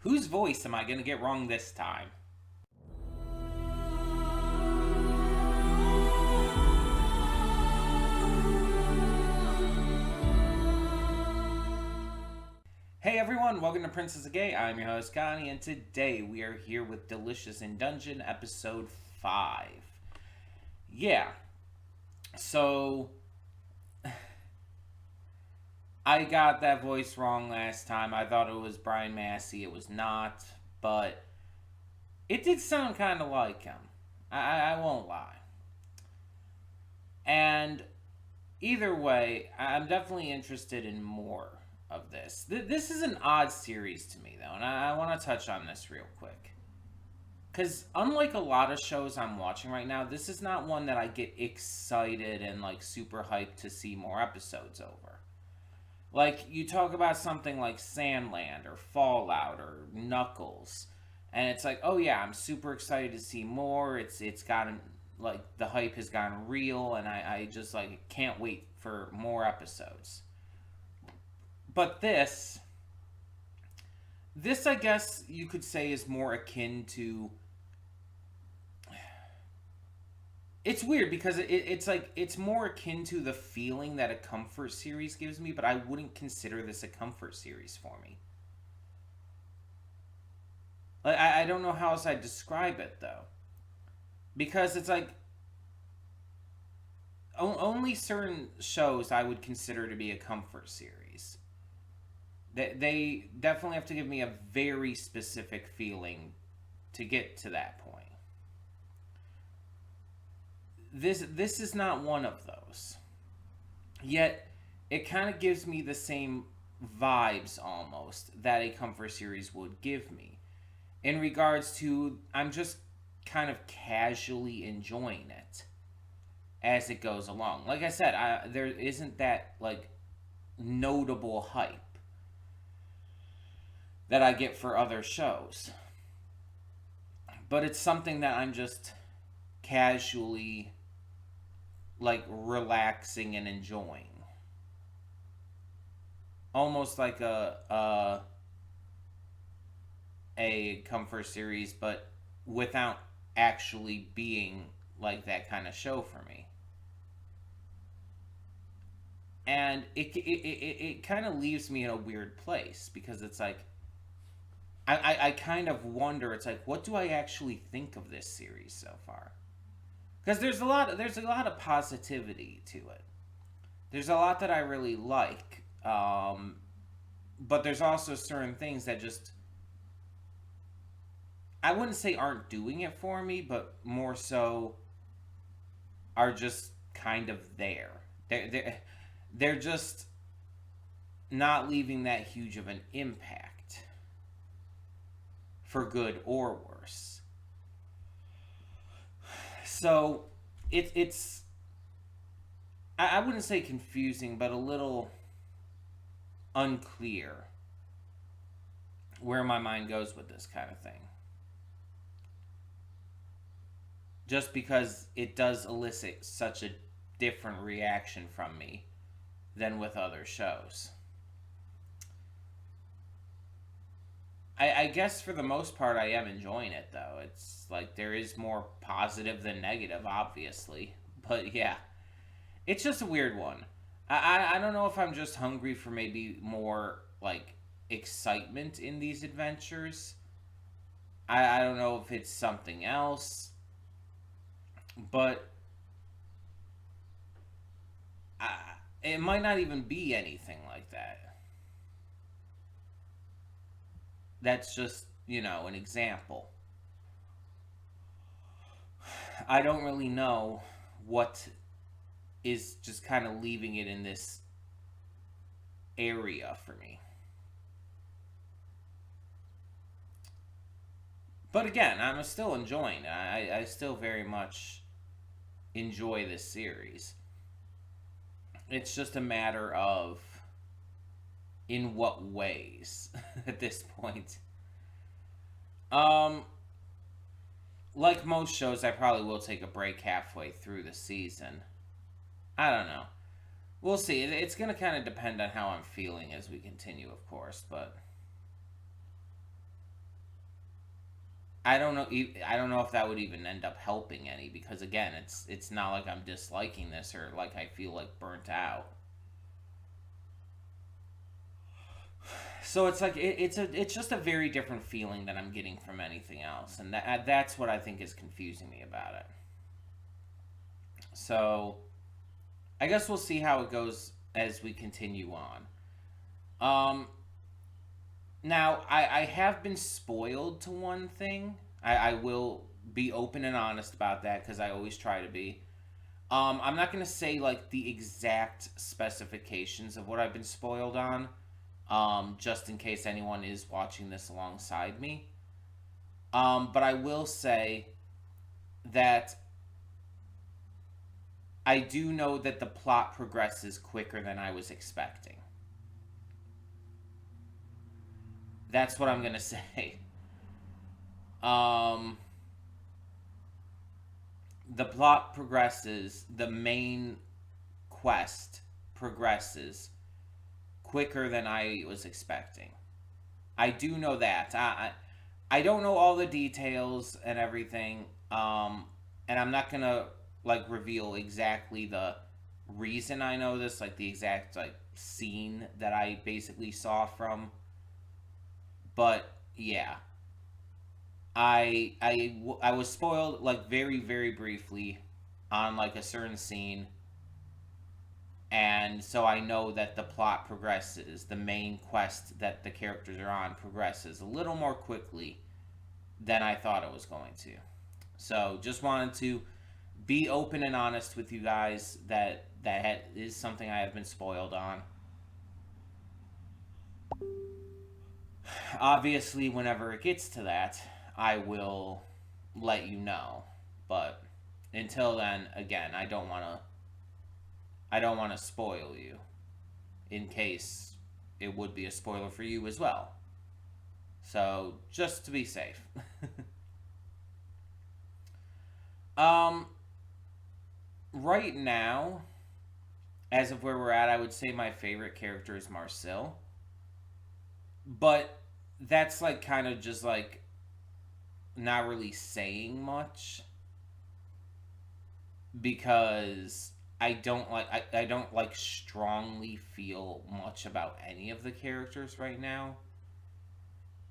Whose voice am I going to get wrong this time? Hey everyone, welcome to Princess of Gay. I'm your host Connie, and today we are here with Delicious in Dungeon, episode 5. Yeah, so I got that voice wrong last time. I thought it was Brian Massey. It was not, but it did sound kind of like him. I won't lie. And either way, I'm definitely interested in more of this. This is an odd series to me, though, and I want to touch on this real quick. Because unlike a lot of shows I'm watching right now, this is not one that I get excited and like super hyped to see more episodes over. Like, you talk about something like Sandland or Fallout or Knuckles, and it's like, oh yeah, I'm super excited to see more. It's gotten, like, the hype has gotten real, and I just, like, can't wait for more episodes. But this, I guess you could say, is more akin to. It's weird because it's like it's more akin to the feeling that a comfort series gives me, but I wouldn't consider this a comfort series for me. Like I don't know how else I'd describe it though, because it's like only certain shows I would consider to be a comfort series. They definitely have to give me a very specific feeling to get to that point. This is not one of those. Yet it kind of gives me the same vibes almost that a comfort series would give me in regards to I'm just kind of casually enjoying it as it goes along. Like I said, there isn't that like notable hype that I get for other shows. But it's something that I'm just casually like relaxing and enjoying. Almost like a comfort series, but without actually being like that kind of show for me. And it kind of leaves me in a weird place because it's like I kind of wonder. It's like, what do I actually think of this series so far? Because there's a lot of positivity to it. There's a lot that I really like, but there's also certain things that just I wouldn't say aren't doing it for me, but more so are just kind of there. They're just not leaving that huge of an impact for good or worse. So it's I wouldn't say confusing, but a little unclear where my mind goes with this kind of thing. Just because it does elicit such a different reaction from me than with other shows. I guess for the most part I am enjoying it though. It's like there is more positive than negative, obviously. But yeah, it's just a weird one. I don't know if I'm just hungry for maybe more like excitement in these adventures. I don't know if it's something else. But I, it might not even be anything like that. That's just, an example. I don't really know what is just kind of leaving it in this area for me. But again, I'm still enjoying it. I still very much enjoy this series. It's just a matter of in what ways at this point. Um, like most shows, I probably will take a break halfway through the season. I don't know. We'll see. It's going to kind of depend on how I'm feeling as we continue, of course, but I don't know. I don't know if that would even end up helping any, because again, it's not like I'm disliking this or like I feel like burnt out. So it's like it's just a very different feeling that I'm getting from anything else, and that's what I think is confusing me about it. So I guess we'll see how it goes as we continue on. Um, Now I have been spoiled to one thing. I will be open and honest about that because I always try to be. I'm not gonna say like the exact specifications of what I've been spoiled on, just in case anyone is watching this alongside me. But I will say that I do know that the plot progresses quicker than I was expecting. That's what I'm gonna say. Um, the plot progresses. The main quest progresses quicker than I was expecting. I do know that. I don't know all the details and everything. And I'm not gonna like reveal exactly the reason I know this, like the exact like scene that I basically saw from. But yeah, I was spoiled like very briefly on like a certain scene, and so I know that the plot progresses. The main quest that the characters are on progresses a little more quickly than I thought it was going to. So just wanted to be open and honest with you guys that is something I have been spoiled on. Obviously, whenever it gets to that, I will let you know. But until then, again, I don't want to spoil you in case it would be a spoiler for you as well. So just to be safe. um, right now, as of where we're at, I would say my favorite character is Marcel, but that's like kind of just like not really saying much because I don't like strongly feel much about any of the characters right now.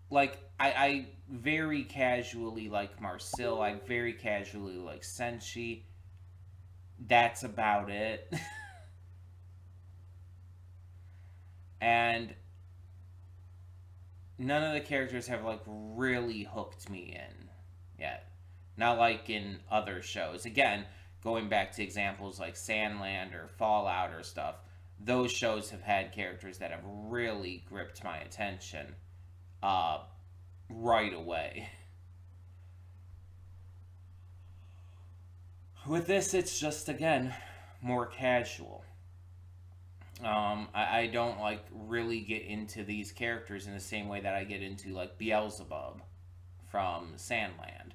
Like I very casually like Marcel, I very casually like Senshi. That's about it. And none of the characters have like really hooked me in yet. Not like in other shows. Again, going back to examples like Sandland or Fallout or stuff, those shows have had characters that have really gripped my attention uh, right away. With this, it's just again more casual. I don't like really get into these characters in the same way that I get into like Beelzebub from Sandland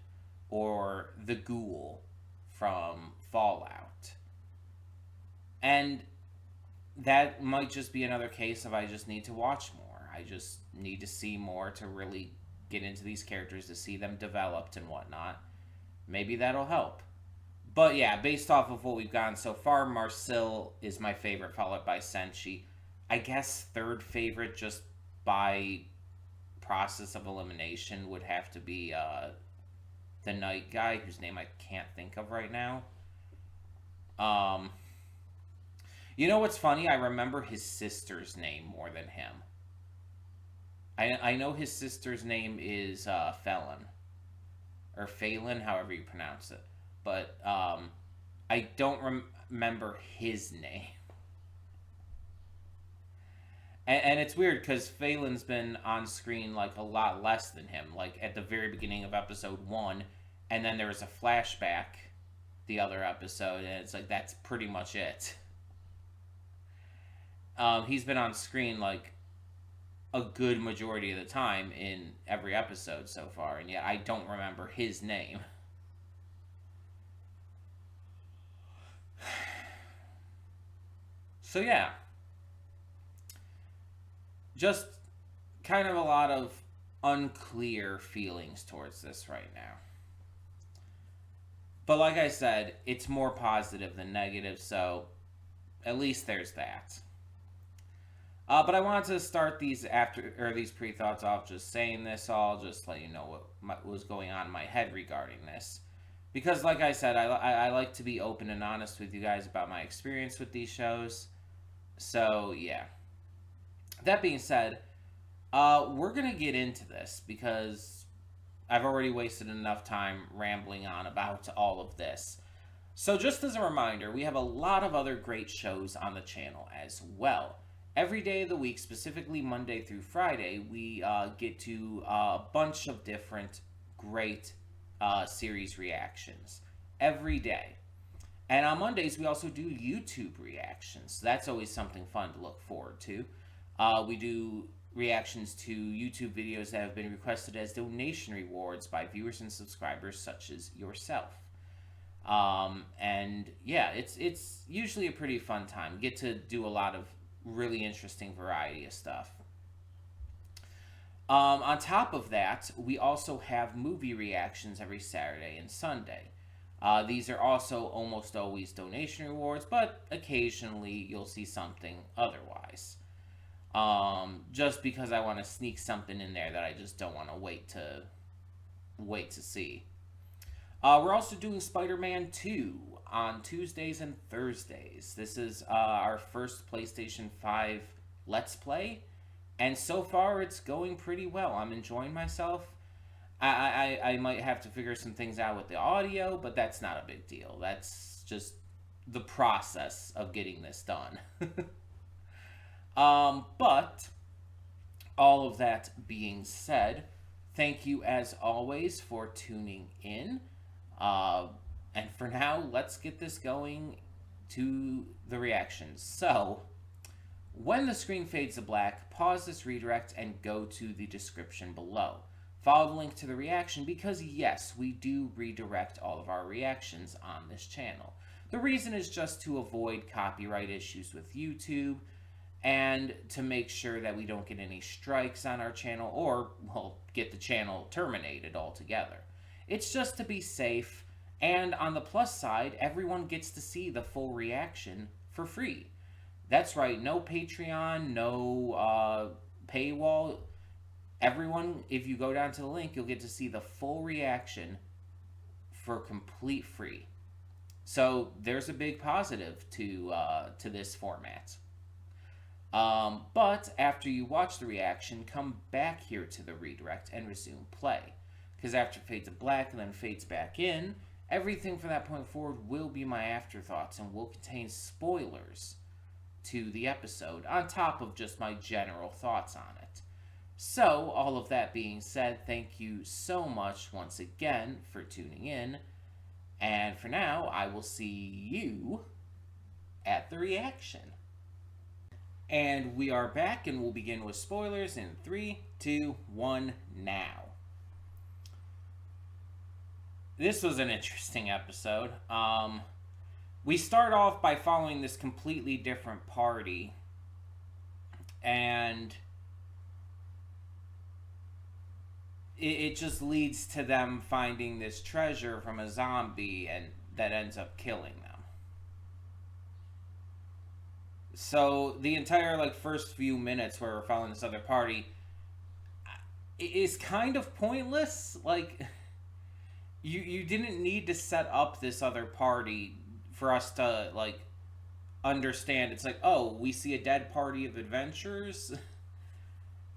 or the Ghoul from Fallout. And that might just be another case of I just need to watch more. I just need to see more to really get into these characters, to see them developed and whatnot. Maybe that'll help. But yeah, based off of what we've gotten so far, Marcel is my favorite, followed by Senshi. I guess third favorite, just by process of elimination, would have to be the night guy, whose name I can't think of right now. Um, you know what's funny? I remember his sister's name more than him. I know his sister's name is Felon or Falin, however you pronounce it, but I don't remember his name. And it's weird because Phelan's been on screen like a lot less than him. Like at the very beginning of episode one, and then there was a flashback the other episode, and it's like that's pretty much it. He's been on screen like a good majority of the time in every episode so far, and yet I don't remember his name. So yeah, just kind of a lot of unclear feelings towards this right now. But like I said, it's more positive than negative, so at least there's that. But I wanted to start these pre thoughts off just saying this all, just let you know what was going on in my head regarding this. Because, like I said, I like to be open and honest with you guys about my experience with these shows. So, yeah. That being said, we're going to get into this because I've already wasted enough time rambling on about all of this. So, just as a reminder, we have a lot of other great shows on the channel as well. Every day of the week, specifically Monday through Friday, we get to a bunch of different great series reactions every day. And on Mondays, we also do YouTube reactions. So that's always something fun to look forward to. We do reactions to YouTube videos that have been requested as donation rewards by viewers and subscribers such as yourself. And yeah, it's usually a pretty fun time. Get to do a lot of really interesting variety of stuff. On top of that, we also have movie reactions every Saturday and Sunday. These are also almost always donation rewards, but occasionally you'll see something otherwise. Just because I want to sneak something in there that I just don't want to wait to see. We're also doing Spider-Man 2 on Tuesdays and Thursdays. This is our first PlayStation 5 Let's Play, and so far it's going pretty well. I'm enjoying myself. I might have to figure some things out with the audio, but that's not a big deal. That's just the process of getting this done. But all of that being said, thank you as always for tuning in. And for now, let's get this going to the reactions. So, when the screen fades to black, pause this redirect and go to the description below. Follow the link to the reaction because, yes, we do redirect all of our reactions on this channel. The reason is just to avoid copyright issues with YouTube and to make sure that we don't get any strikes on our channel or, well, get the channel terminated altogether. It's just to be safe, and on the plus side, everyone gets to see the full reaction for free. That's right, no Patreon, no paywall. Everyone, if you go down to the link, you'll get to see the full reaction for complete free. So there's a big positive to this format. But after you watch the reaction, come back here to the redirect and resume play. Because after it fades to black and then fades back in, everything from that point forward will be my afterthoughts and will contain spoilers to the episode, on top of just my general thoughts on it. So, all of that being said, thank you so much once again for tuning in. And for now, I will see you at the reaction. And we are back, and we'll begin with spoilers in 3, 2, 1, now. This was an interesting episode. We start off by following this completely different party, and it just leads to them finding this treasure from a zombie, and that ends up killing them. So the entire first few minutes where we're following this other party is kind of pointless. You didn't need to set up this other party for us to understand. It's oh, we see a dead party of adventurers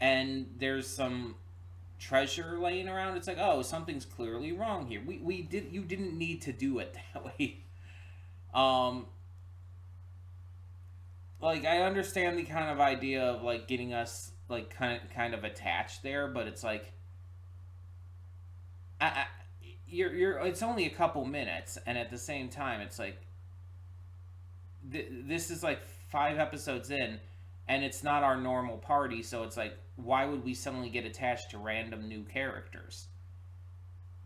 and there's some treasure laying around. It's oh, something's clearly wrong here. You didn't need to do it that way. I understand the kind of idea of getting us kind of attached there, but it's it's only a couple minutes, and at the same time it's this is 5 episodes in, and it's not our normal party, so it's why would we suddenly get attached to random new characters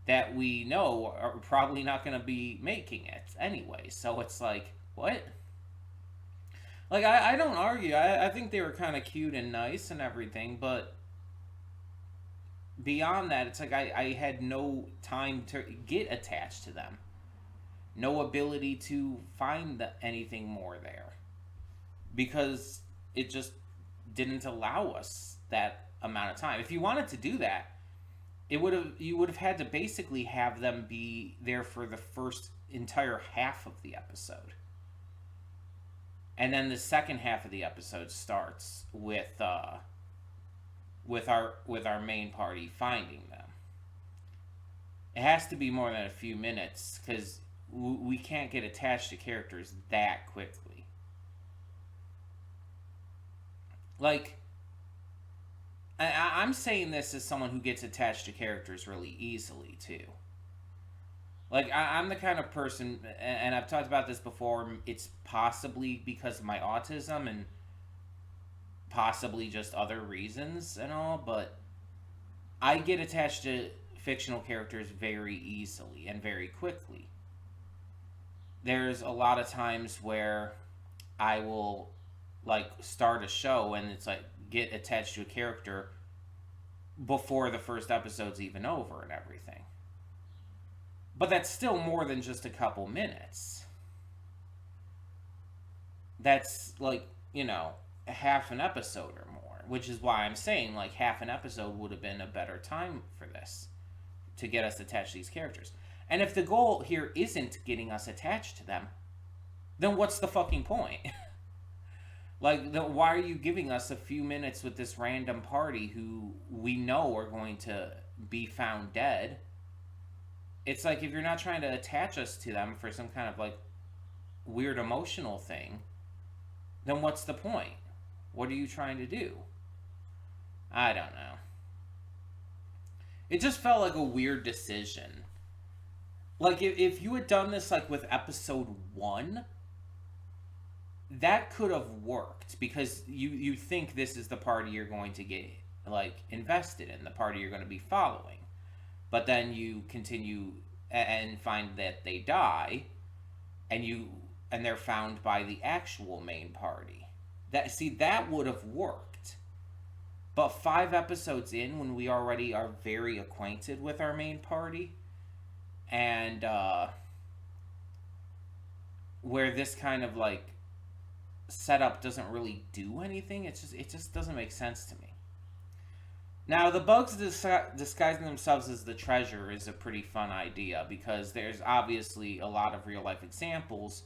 that we know are probably not going to be making it anyway? So it's what? I don't argue. I think they were kind of cute and nice and everything, but beyond that, it's like I had no time to get attached to them, no ability to find anything more there, because it just didn't allow us that amount of time. If you wanted to do that, it would have you would have had to basically have them be there for the first entire half of the episode, and then the second half of the episode starts with our main party finding them. It has to be more than a few minutes because we can't get attached to characters that quickly. Like, I'm saying this as someone who gets attached to characters really easily too. Like, I'm the kind of person, and I've talked about this before. It's possibly because of my autism and possibly just other reasons and all, but I get attached to fictional characters very easily and very quickly. There's a lot of times where I will like start a show and it's like get attached to a character before the first episode's even over and everything. But that's still more than just a couple minutes. That's like, half an episode or more, which is why I'm saying like half an episode would have been a better time for this to get us attached to these characters. And if the goal here isn't getting us attached to them, then what's the fucking point? Like, why are you giving us a few minutes with this random party who we know are going to be found dead? It's like, if you're not trying to attach us to them for some kind of like weird emotional thing, then what's the point? What are you trying to do? I don't know. It just felt like a weird decision. Like, if you had done this like with episode 1, that could have worked because you think this is the party you're going to get like invested in, the party you're going to be following. But then you continue and find that they die, and they're found by the actual main party. That would have worked. But 5 episodes in, when we already are very acquainted with our main party, and where this kind of like setup doesn't really do anything, it just doesn't make sense to me. Now, the bugs disguising themselves as the treasure is a pretty fun idea because there's obviously a lot of real life examples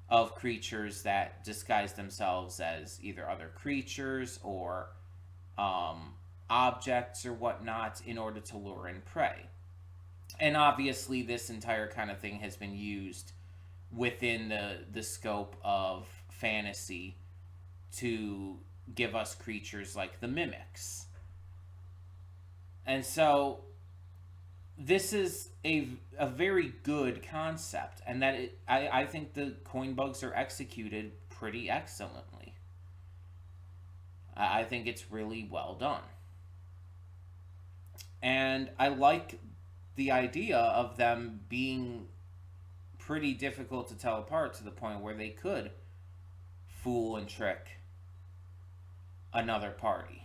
of creatures that disguise themselves as either other creatures or objects or whatnot in order to lure in prey. And obviously, this entire kind of thing has been used within the scope of fantasy to give us creatures like the mimics. And so this is a very good concept, and that I think the coin bugs are executed pretty excellently. I think it's really well done. And I like the idea of them being pretty difficult to tell apart to the point where they could fool and trick another party.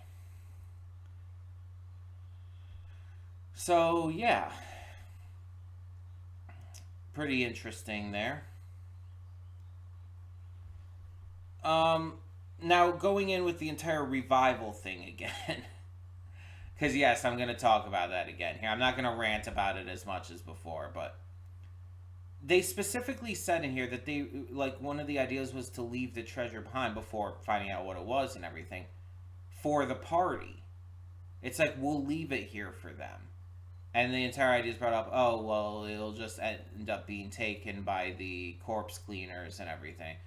So, yeah. Pretty interesting there. Now, going in with the entire revival thing again. Because, yes, I'm going to talk about that again here. I'm not going to rant about it as much as before, but they specifically said in here that they, like, one of the ideas was to leave the treasure behind before finding out what it was and everything for the party. It's like, we'll leave it here for them. And the entire idea is brought up, oh, well, it'll just end up being taken by the corpse cleaners and everything.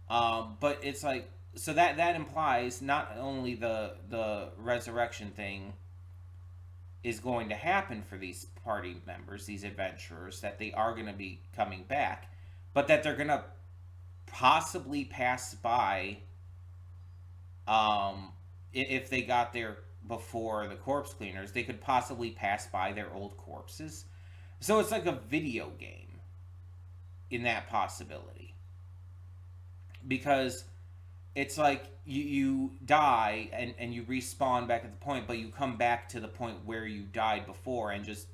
But it's like, so that implies not only the resurrection thing is going to happen for these party members, these adventurers, that they are going to be coming back, but that they're going to possibly pass by, if they got there before the corpse cleaners, they could possibly pass by their old corpses. So it's like a video game in that possibility. Because it's like you die and you respawn back at the point, but you come back to the point where you died before, and just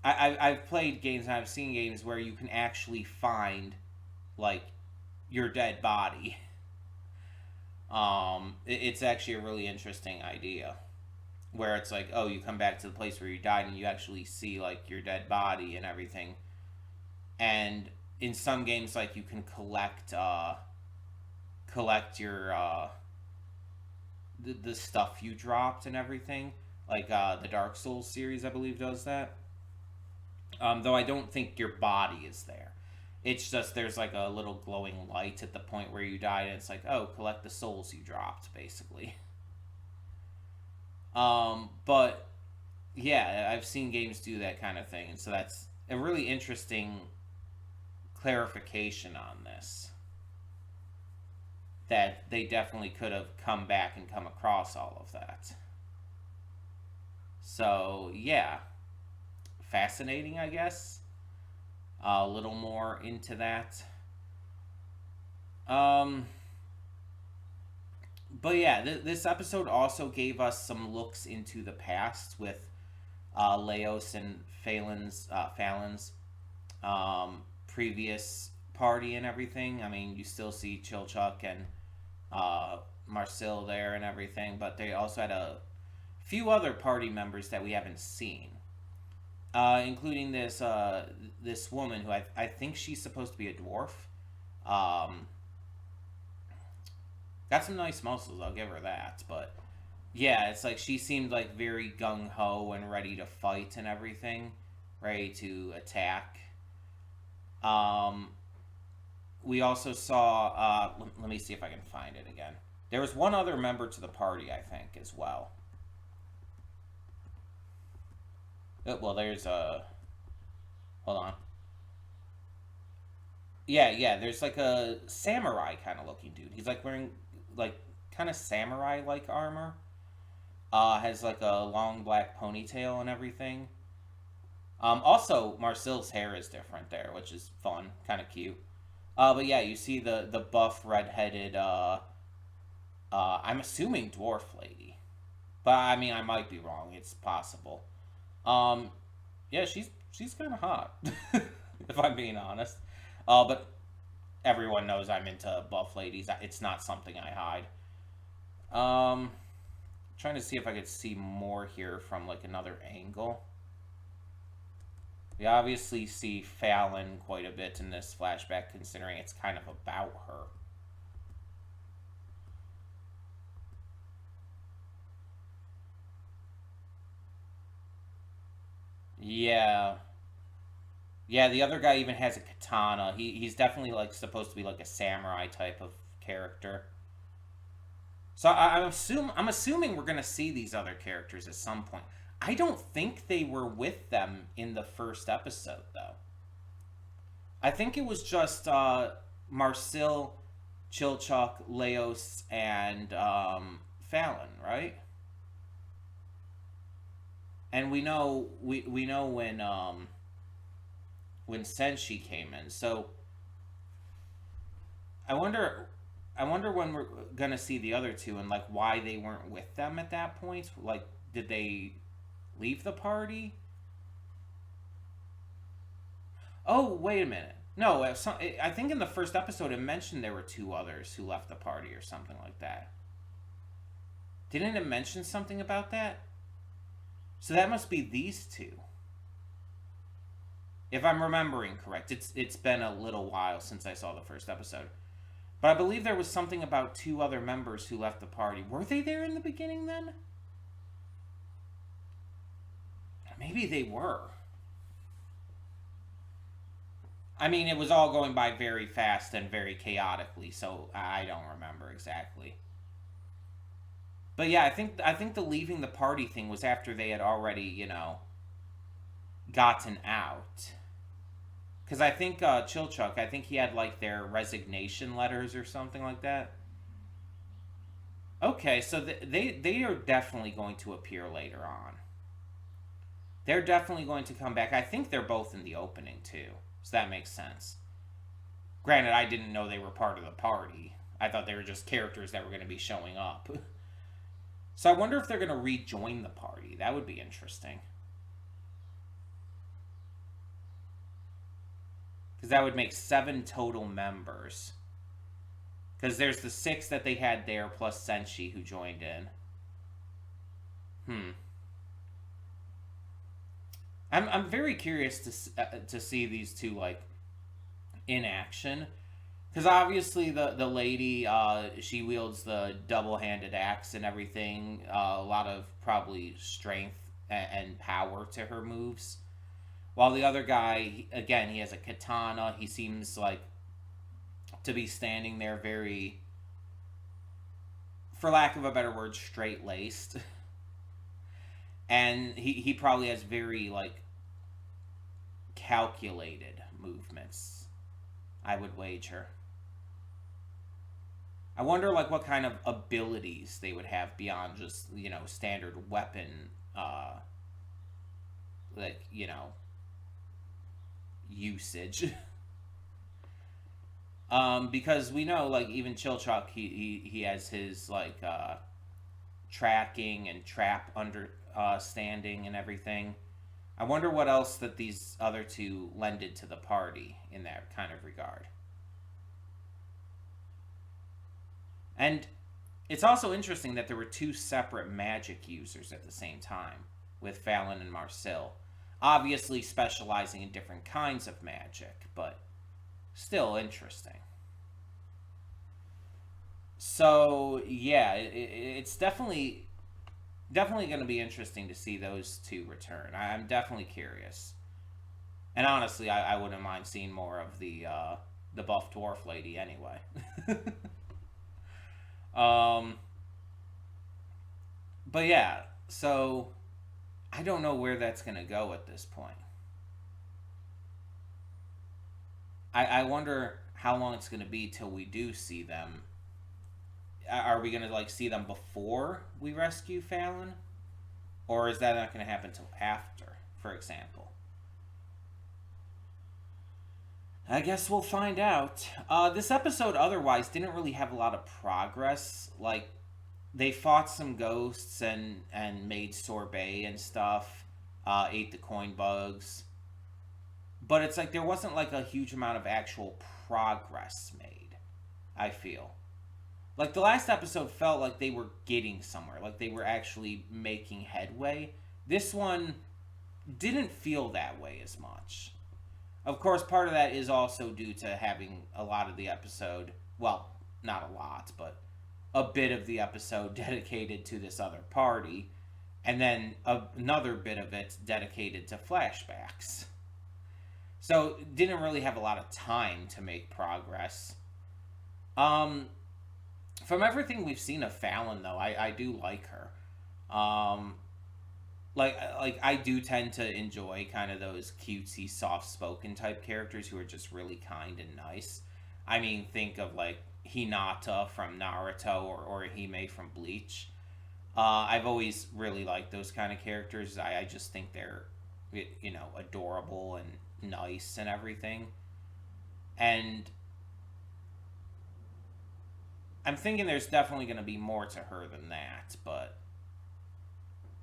I've played games and I've seen games where you can actually find like your dead body. It's actually a really interesting idea where it's like, oh, you come back to the place where you died and you actually see like your dead body and everything. And in some games, like you can collect your the stuff you dropped and everything. Like the Dark Souls series, I believe, does that. Though I don't think your body is there. It's just there's like a little glowing light at the point where you died, and it's like, oh, collect the souls you dropped, basically. But yeah, I've seen games do that kind of thing, and so that's a really interesting clarification on this. That they definitely could have come back and come across all of that. So yeah, fascinating, I guess. A little more into that. Um, but yeah, this episode also gave us some looks into the past with Leos and Falin's previous party and everything. I mean, you still see Chilchuck and Marcel there and everything, but they also had a few other party members that we haven't seen, including this woman who I think she's supposed to be a dwarf. Um, got some nice muscles, I'll give her that, but yeah, it's like she seemed like very gung ho and ready to fight and everything, ready to attack. Um, we also saw. Let me see if I can find it again. There was one other member to the party, I think, as well. Well, there's a. Hold on. Yeah, yeah. There's like a samurai kind of looking dude. He's like wearing like kind of samurai like armor. Has like a long black ponytail and everything. Also, Marcel's hair is different there, which is fun, kind of cute. But yeah, you see the buff redheaded. I'm assuming dwarf lady, but I mean I might be wrong. It's possible. Um, yeah, she's kind of hot, if I'm being honest. But everyone knows I'm into buff ladies. It's not something I hide. Um, trying to see if I could see more here from like another angle. We obviously see Falin quite a bit in this flashback, considering it's kind of about her. Yeah. Yeah, the other guy even has a katana. He's definitely like supposed to be like a samurai type of character. So I'm assuming we're gonna see these other characters at some point. I don't think they were with them in the first episode though. I think it was just Marcel, Chilchuck, Leos, and Falin, right? And we know when Senshi came in. So I wonder I wonder when we're gonna see the other two and like why they weren't with them at that point. Like, did they leave the party? Oh, wait a minute. No, I think in the first episode it mentioned there were two others who left the party or something like that. Didn't it mention something about that? So that must be these two. If I'm remembering correct. It's been a little while since I saw the first episode. But I believe there was something about two other members who left the party. Were they there in the beginning then? Maybe they were. I mean, it was all going by very fast and very chaotically, so I don't remember exactly. But yeah, I think the leaving the party thing was after they had already, gotten out. Because I think Chilchuck, I think he had like their resignation letters or something like that. Okay, so they are definitely going to appear later on. They're definitely going to come back. I think they're both in the opening too, so that makes sense. Granted, I didn't know they were part of the party. I thought they were just characters that were going to be showing up. So I wonder if they're going to rejoin the party. That would be interesting. Because that would make 7 total members. Because there's the 6 that they had there, plus Senshi, who joined in. Hmm. I'm very curious to see these two, like, in action. Because obviously the lady, she wields the double-handed axe and everything. A lot of probably strength and power to her moves. While the other guy, again, he has a katana. He seems like to be standing there very, for lack of a better word, straight-laced. And he probably has very, like, calculated movements, I would wager. I wonder, like, what kind of abilities they would have beyond just, standard weapon, like, usage. Because we know, like, even Chilchuck, he has his, like, tracking and trap standing and everything. I wonder what else that these other two lended to the party in that kind of regard. And it's also interesting that there were 2 separate magic users at the same time, with Falin and Marcel. Obviously specializing in different kinds of magic, but still interesting. So, yeah, it's definitely going to be interesting to see those 2 return. I'm definitely curious. And honestly, I wouldn't mind seeing more of the buff dwarf lady anyway. um, but yeah, so I don't know where that's going to go at this point. I wonder how long it's going to be till we do see them. Are we going to, like, see them before we rescue Falin? Or is that not going to happen till after, for example? I guess we'll find out. This episode otherwise didn't really have a lot of progress. Like, they fought some ghosts and made sorbet and stuff. Ate the coin bugs. But it's like there wasn't, like, a huge amount of actual progress made, I feel. Like, the last episode felt like they were getting somewhere. Like, they were actually making headway. This one didn't feel that way as much. Of course, part of that is also due to having a lot of the episode, well, not a lot, but a bit of the episode dedicated to this other party, and then another bit of it dedicated to flashbacks. So, didn't really have a lot of time to make progress. From everything we've seen of Falin, though, I do like her. Like I do tend to enjoy kind of those cutesy, soft-spoken type characters who are just really kind and nice. I mean, think of, like, Hinata from Naruto or Hime from Bleach. I've always really liked those kind of characters. I just think they're, adorable and nice and everything. And I'm thinking there's definitely going to be more to her than that, but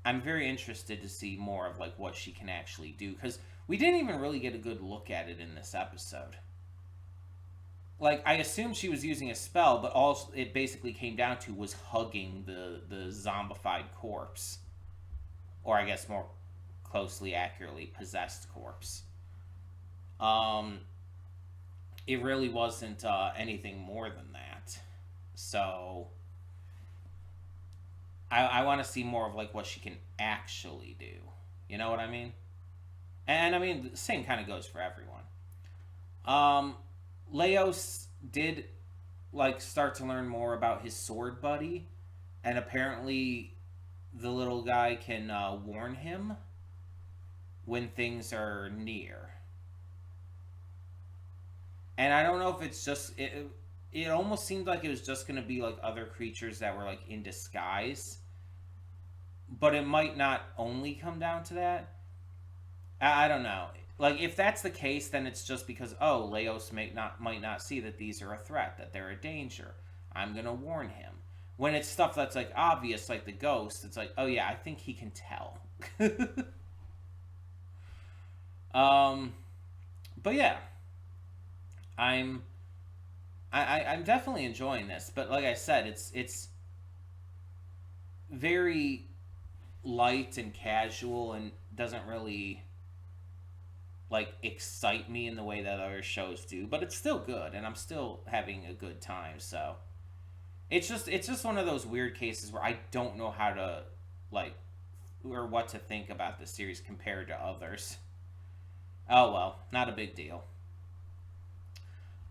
I'm very interested to see more of, like, what she can actually do, because we didn't even really get a good look at it in this episode. Like, I assumed she was using a spell, but all it basically came down to was hugging the zombified corpse. Or I guess more closely, accurately, possessed corpse. It really wasn't anything more than that. So I want to see more of, like, what she can actually do. You know what I mean? And I mean, the same kind of goes for everyone. Leos did, like, start to learn more about his sword buddy, and apparently the little guy can warn him when things are near. And I don't know if it's just it almost seemed like it was just going to be, like, other creatures that were, like, in disguise, but it might not only come down to that. I don't know. Like, if that's the case, then it's just because, Leos might not see that these are a threat, that they're a danger. I'm gonna warn him. When it's stuff that's like obvious, like the ghost, it's like, oh yeah, I think he can tell. um, but yeah, I'm I'm definitely enjoying this. But like I said, it's very light and casual and doesn't really like excite me in the way that other shows do. But it's still good, and I'm still having a good time. So it's just one of those weird cases where I don't know how to like or what to think about the series compared to others. Oh well, not a big deal.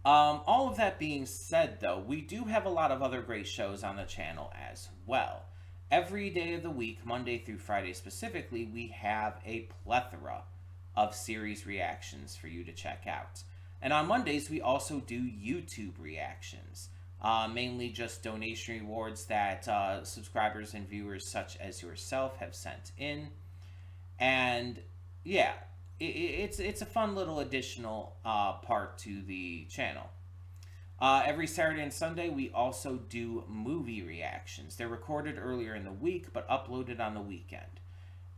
All of that being said, though, we do have a lot of other great shows on the channel as well. Every day of the week, Monday through Friday specifically, we have a plethora of series reactions for you to check out. And on Mondays, we also do YouTube reactions, mainly just donation rewards that subscribers and viewers such as yourself have sent in. And yeah, it's a fun little additional part to the channel. Every Saturday and Sunday, we also do movie reactions. They're recorded earlier in the week, but uploaded on the weekend.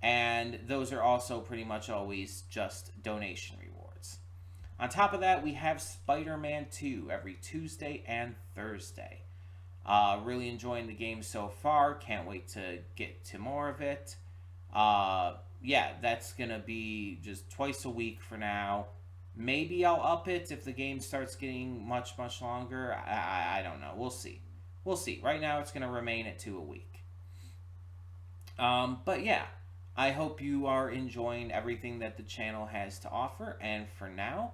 And those are also pretty much always just donation rewards. On top of that, we have Spider Man 2 every Tuesday and Thursday. Really enjoying the game so far. Can't wait to get to more of it. Yeah, that's gonna be just twice a week for now. Maybe I'll up it if the game starts getting much longer. I don't know. We'll see. We'll see. Right now, it's gonna remain at 2 a week. But yeah, I hope you are enjoying everything that the channel has to offer. And for now,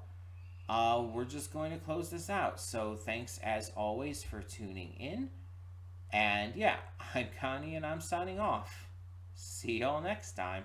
we're just going to close this out. So thanks as always for tuning in. And yeah, I'm Connie and I'm signing off. See y'all next time.